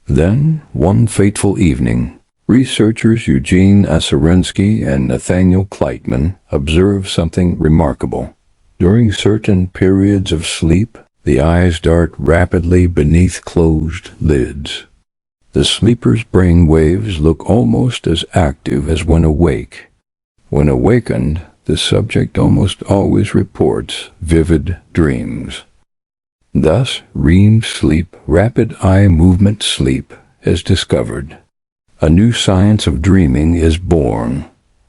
Then, one fateful evening, researchers Eugene Asarensky and Nathaniel Kleitman observe something remarkable. During certain periods of sleep, the eyes dart rapidly beneath closed lids. The sleeper's brain waves look almost as active as when awake. When awakened, the subject almost always reports vivid dreams. Thus, REM sleep, rapid eye movement sleep, is discovered. A new science of dreaming is born.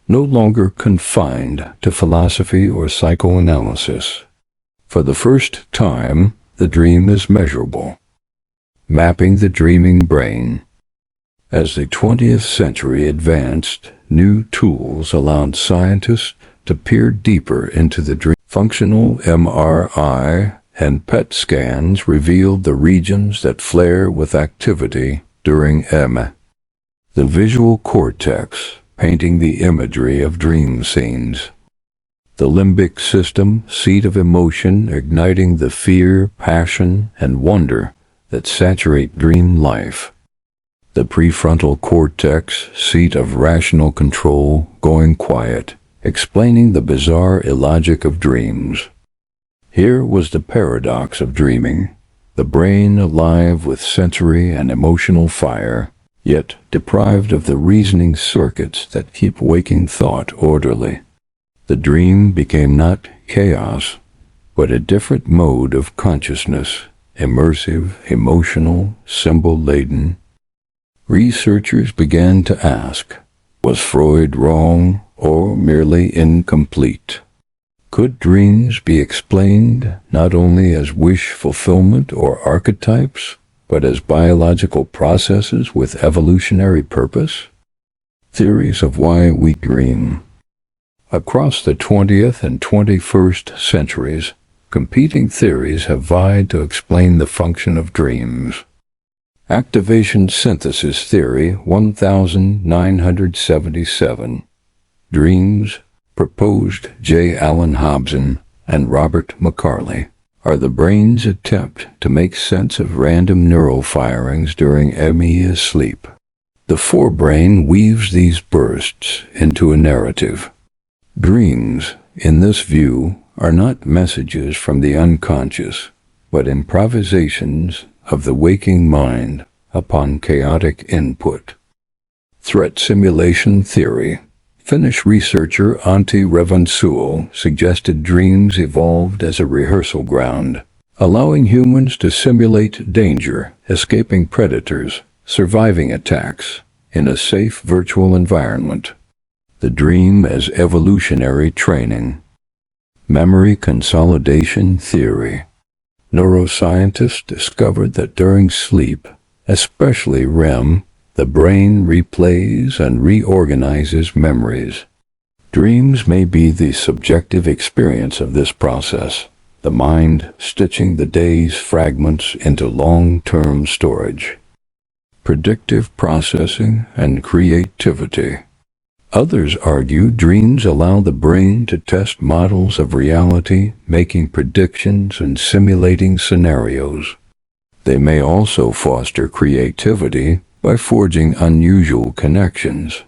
no longer confined to philosophy or psychoanalysis. For the first time, the dream is measurable. Mapping the dreaming brain. As the 20th century advanced, new tools allowed scientists to peer deeper into the dream. Functional MRI and PET scans revealed the regions that flare with activity during REM. The visual cortex, painting the imagery of dream scenes. The limbic system, seat of emotion, igniting the fear, passion, and wonder that saturate dream life. The prefrontal cortex, seat of rational control, going quiet, explaining the bizarre illogic of dreams. Here was the paradox of dreaming, the brain alive with sensory and emotional fire, yet deprived of the reasoning circuits that keep waking thought orderly. The dream became not chaos, but a different mode of consciousness, immersive, emotional, symbol-laden. Researchers began to ask, was Freud wrong or merely incomplete? Could dreams be explained not only as wish fulfillment or archetypes, but as biological processes with evolutionary purpose? Theories of why we dream. Across the 20th and 21st centuries, competing theories have vied to explain the function of dreams. Activation synthesis theory 1977. Dreams, proposed J. Allen Hobson and Robert McCarley, are the brain's attempt to make sense of random neural firings during REM sleep. The forebrain weaves these bursts into a narrative. Dreams, in this view, are not messages from the unconscious, but improvisations of the waking mind upon chaotic input. Threat simulation theory. Finnish researcher Antti Revonsuo suggested dreams evolved as a rehearsal ground, allowing humans to simulate danger, escaping predators, surviving attacks, in a safe virtual environment. The dream as evolutionary training. Memory consolidation theory. Neuroscientists discovered that during sleep, especially REM, the brain replays and reorganizes memories. Dreams may be the subjective experience of this process, the mind stitching the day's fragments into long-term storage. Predictive processing and creativity. Others argue dreams allow the brain to test models of reality, making predictions and simulating scenarios. They may also foster creativity by forging unusual connections.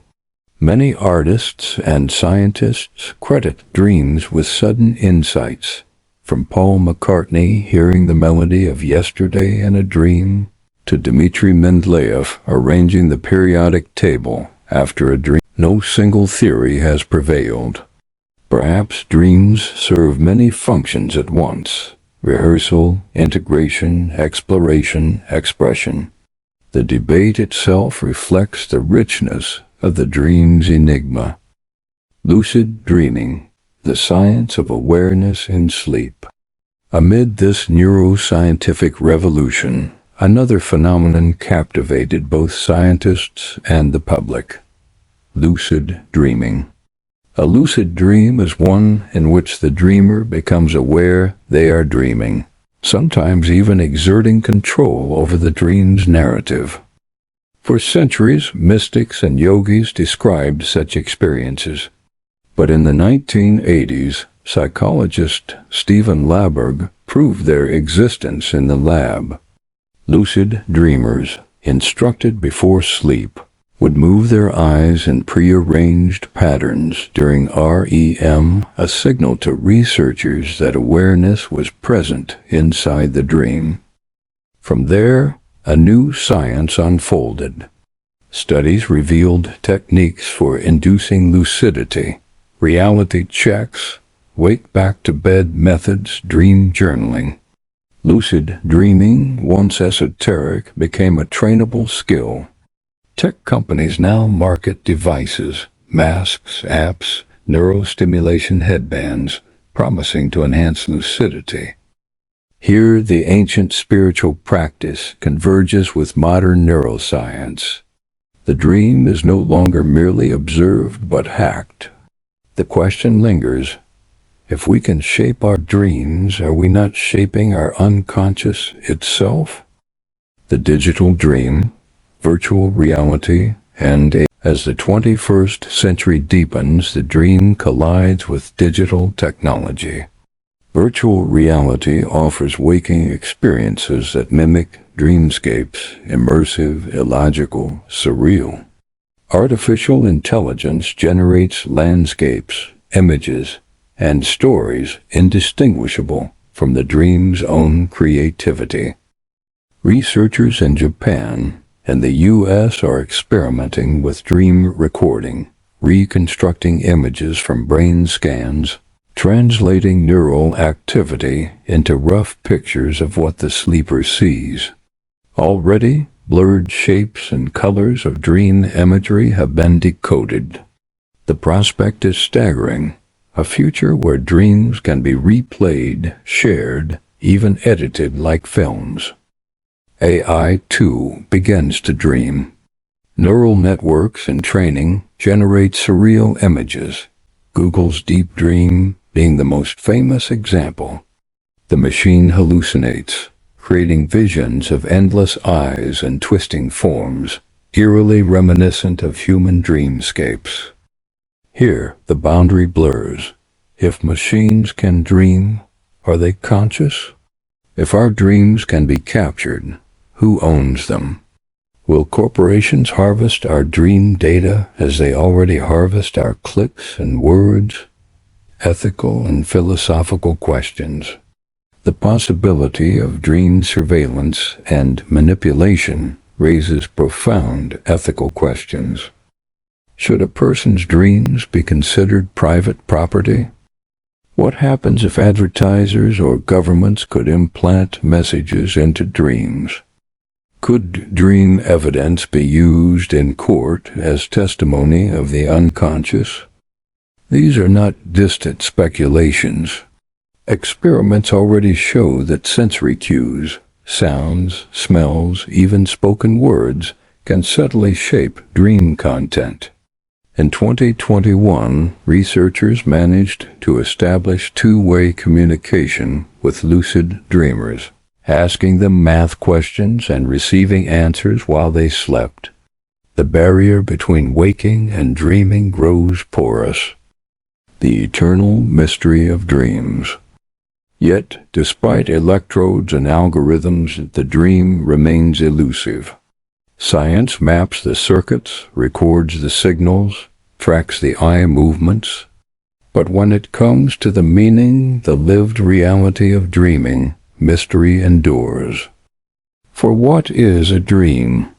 Many artists and scientists credit dreams with sudden insights, from Paul McCartney hearing the melody of Yesterday in a Dream, to Dmitri Mendeleev arranging the periodic table after a dream. No single theory has prevailed. Perhaps dreams serve many functions at once: rehearsal, integration, exploration, expression. The debate itself reflects the richness of the dream's enigma. Lucid dreaming, the science of awareness in sleep. Amid this neuroscientific revolution, another phenomenon captivated both scientists and the public: lucid dreaming. A lucid dream is one in which the dreamer becomes aware they are dreaming, sometimes even exerting control over the dream's narrative. For centuries, mystics and yogis described such experiences. But in the 1980s, psychologist Stephen Laberg proved their existence in the lab. Lucid dreamers, instructed before sleep, would move their eyes in prearranged patterns during REM, a signal to researchers that awareness was present inside the dream. From there, a new science unfolded. Studies revealed techniques for inducing lucidity, reality checks, wake-back-to-bed methods, dream journaling. Lucid dreaming, once esoteric, became a trainable skill. Tech companies now market devices masks, apps, neurostimulation headbands, promising to enhance lucidity. Here, the ancient spiritual practice converges with modern neuroscience. The dream is no longer merely observed but hacked. The question lingers, if we can shape our dreams, are we not shaping our unconscious itself? The digital dream, virtual reality, and as the 21st century deepens, the dream collides with digital technology. Virtual reality offers waking experiences that mimic dreamscapes, immersive, illogical, surreal. Artificial intelligence generates landscapes, images, and stories indistinguishable from the dream's own creativity. Researchers in Japan and the U.S. are experimenting with dream recording, reconstructing images from brain scans, translating neural activity into rough pictures of what the sleeper sees. Already, blurred shapes and colors of dream imagery have been decoded. The prospect is staggering, a future where dreams can be replayed, shared, even edited like films. AI, too, begins to dream. Neural networks in training generate surreal images, Google's Deep Dream being the most famous example. The machine hallucinates, creating visions of endless eyes and twisting forms, eerily reminiscent of human dreamscapes. Here, the boundary blurs. If machines can dream, are they conscious? If our dreams can be captured, who owns them? Will corporations harvest our dream data as they already harvest our clicks and words? Ethical and philosophical questions. The possibility of dream surveillance and manipulation raises profound ethical questions. Should a person's dreams be considered private property? What happens if advertisers or governments could implant messages into dreams? Could dream evidence be used in court as testimony of the unconscious? These are not distant speculations. Experiments already show that sensory cues, sounds, smells, even spoken words, can subtly shape dream content. In 2021, researchers managed to establish two-way communication with lucid dreamers, asking them math questions and receiving answers while they slept. The barrier between waking and dreaming grows porous. The eternal mystery of dreams. Yet, despite electrodes and algorithms, the dream remains elusive. Science maps the circuits, records the signals, tracks the eye movements. But when it comes to the meaning, the lived reality of dreaming, mystery endures. For what is a dream?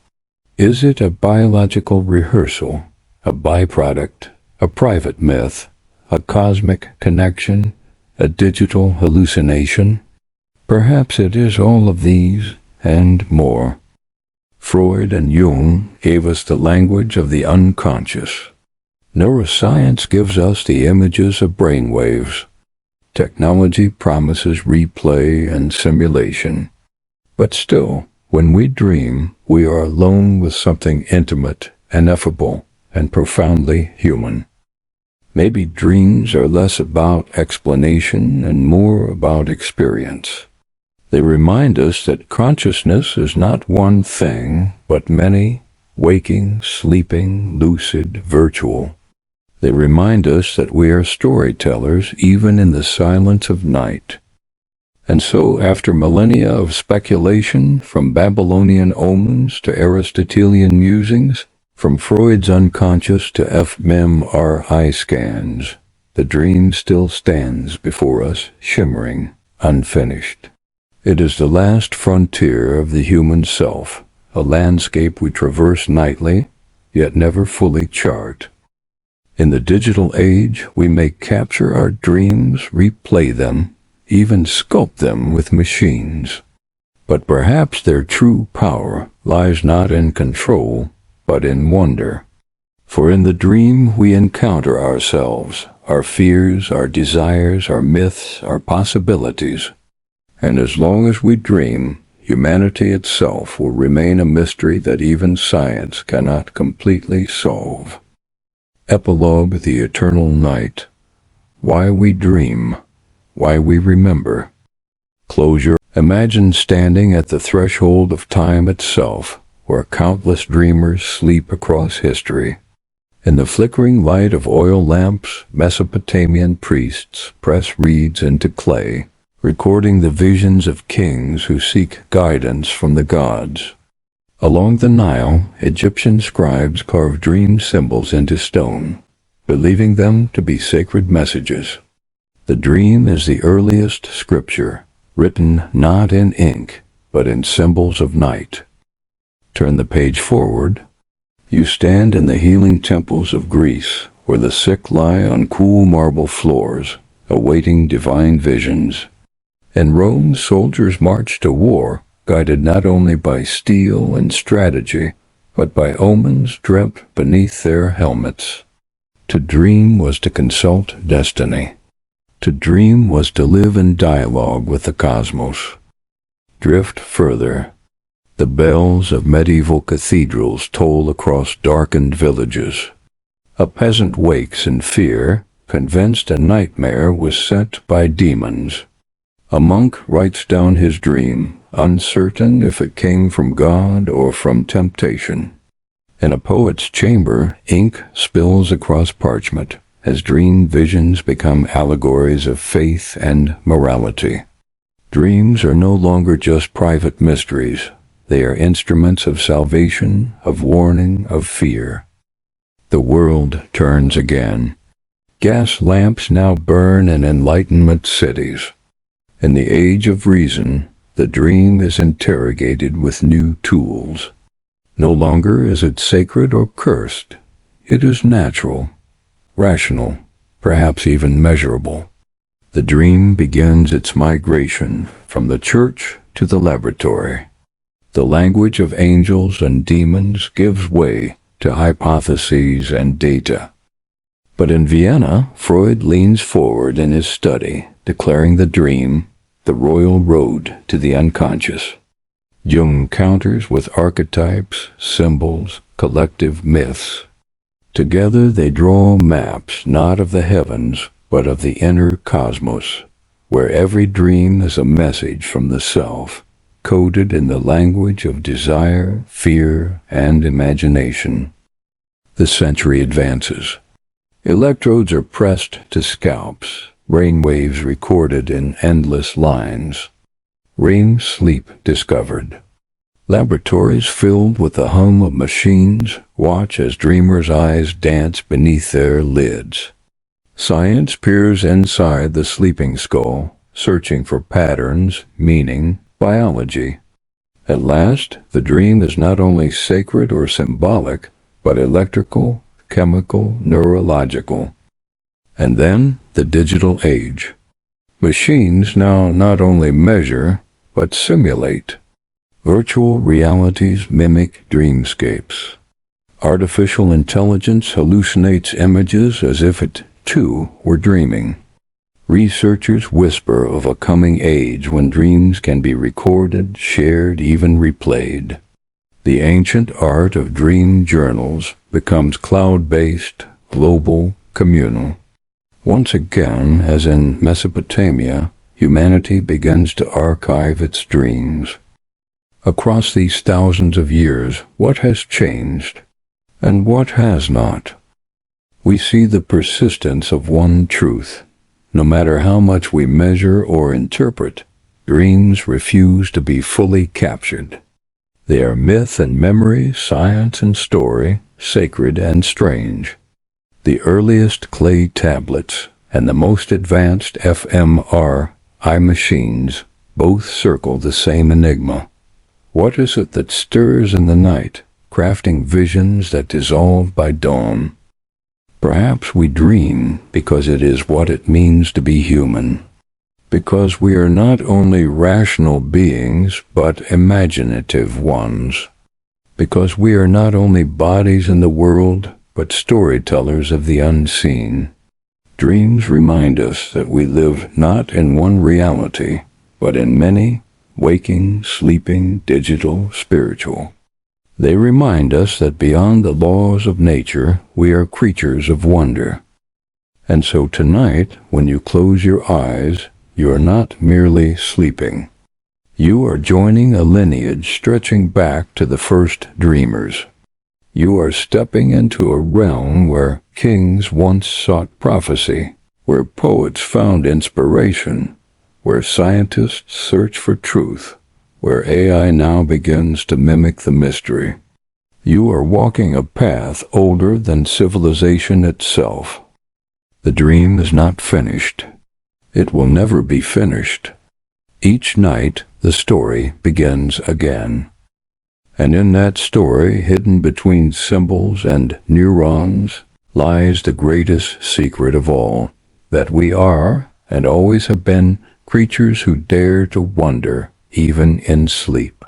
Is it a biological rehearsal, a byproduct, a private myth, a cosmic connection, a digital hallucination? Perhaps it is all of these and more. Freud and Jung gave us the language of the unconscious. Neuroscience gives us the images of brainwaves. Technology promises replay and simulation. But still, when we dream, we are alone with something intimate, ineffable, and profoundly human. Maybe dreams are less about explanation and more about experience. They remind us that consciousness is not one thing, but many, waking, sleeping, lucid, virtual. They remind us that we are storytellers even in the silence of night. And so, after millennia of speculation, from Babylonian omens to Aristotelian musings, from Freud's unconscious to fMRI scans, the dream still stands before us, shimmering, unfinished. It is the last frontier of the human self, a landscape we traverse nightly, yet never fully chart. In the digital age, we may capture our dreams, replay them, even sculpt them with machines. But perhaps their true power lies not in control, but in wonder. For in the dream we encounter ourselves, our fears, our desires, our myths, our possibilities. And as long as we dream, humanity itself will remain a mystery that even science cannot completely solve. Epilogue: The Eternal Night. Why we dream, why we remember. Closure: imagine standing at the threshold of time itself, where countless dreamers sleep across history. In the flickering light of oil lamps, Mesopotamian priests press reeds into clay, recording the visions of kings who seek guidance from the gods. Along the Nile, Egyptian scribes carve dream symbols into stone, believing them to be sacred messages. The dream is the earliest scripture, written not in ink, but in symbols of night. Turn the page forward. You stand in the healing temples of Greece, where the sick lie on cool marble floors, awaiting divine visions. In Rome, soldiers march to war, guided not only by steel and strategy, but by omens dreamt beneath their helmets. To dream was to consult destiny. To dream was to live in dialogue with the cosmos. Drift further. The bells of medieval cathedrals toll across darkened villages. A peasant wakes in fear, convinced a nightmare was sent by demons. A monk writes down his dream, uncertain if it came from God or from temptation. In a poet's chamber, ink spills across parchment, as dream visions become allegories of faith and morality. Dreams are no longer just private mysteries. They are instruments of salvation, of warning, of fear. The world turns again. Gas lamps now burn in Enlightenment cities. In the age of reason, the dream is interrogated with new tools. No longer is it sacred or cursed. It is natural, rational, perhaps even measurable. The dream begins its migration from the church to the laboratory. The language of angels and demons gives way to hypotheses and data. But in Vienna, Freud leans forward in his study, declaring the dream the royal road to the unconscious. Jung counters with archetypes, symbols, collective myths. Together they draw maps not of the heavens, but of the inner cosmos, where every dream is a message from the self, coded in the language of desire, fear, and imagination. The century advances. Electrodes are pressed to scalps, brainwaves recorded in endless lines. REM sleep discovered. Laboratories filled with the hum of machines watch as dreamers' eyes dance beneath their lids. Science peers inside the sleeping skull, searching for patterns, meaning, biology. At last, the dream is not only sacred or symbolic, but electrical, chemical, neurological. And then, the digital age. Machines now not only measure, but simulate. Virtual realities mimic dreamscapes. Artificial intelligence hallucinates images as if it, too, were dreaming. Researchers whisper of a coming age when dreams can be recorded, shared, even replayed. The ancient art of dream journals becomes cloud-based, global, communal. Once again, as in Mesopotamia, humanity begins to archive its dreams. Across these thousands of years, what has changed, and what has not? We see the persistence of one truth. No matter how much we measure or interpret, dreams refuse to be fully captured. They are myth and memory, science and story, sacred and strange. The earliest clay tablets and the most advanced fMRI machines both circle the same enigma. What is it that stirs in the night, crafting visions that dissolve by dawn? Perhaps we dream because it is what it means to be human. Because we are not only rational beings, but imaginative ones. Because we are not only bodies in the world, but storytellers of the unseen. Dreams remind us that we live not in one reality, but in many, waking, sleeping, digital, spiritual. They remind us that beyond the laws of nature, we are creatures of wonder. And so tonight, when you close your eyes, you are not merely sleeping. You are joining a lineage stretching back to the first dreamers. You are stepping into a realm where kings once sought prophecy, where poets found inspiration, where scientists search for truth, where AI now begins to mimic the mystery. You are walking a path older than civilization itself. The dream is not finished. It will never be finished. Each night, the story begins again. And in that story, hidden between symbols and neurons, lies the greatest secret of all, that we are, and always have been, creatures who dare to wonder, even in sleep.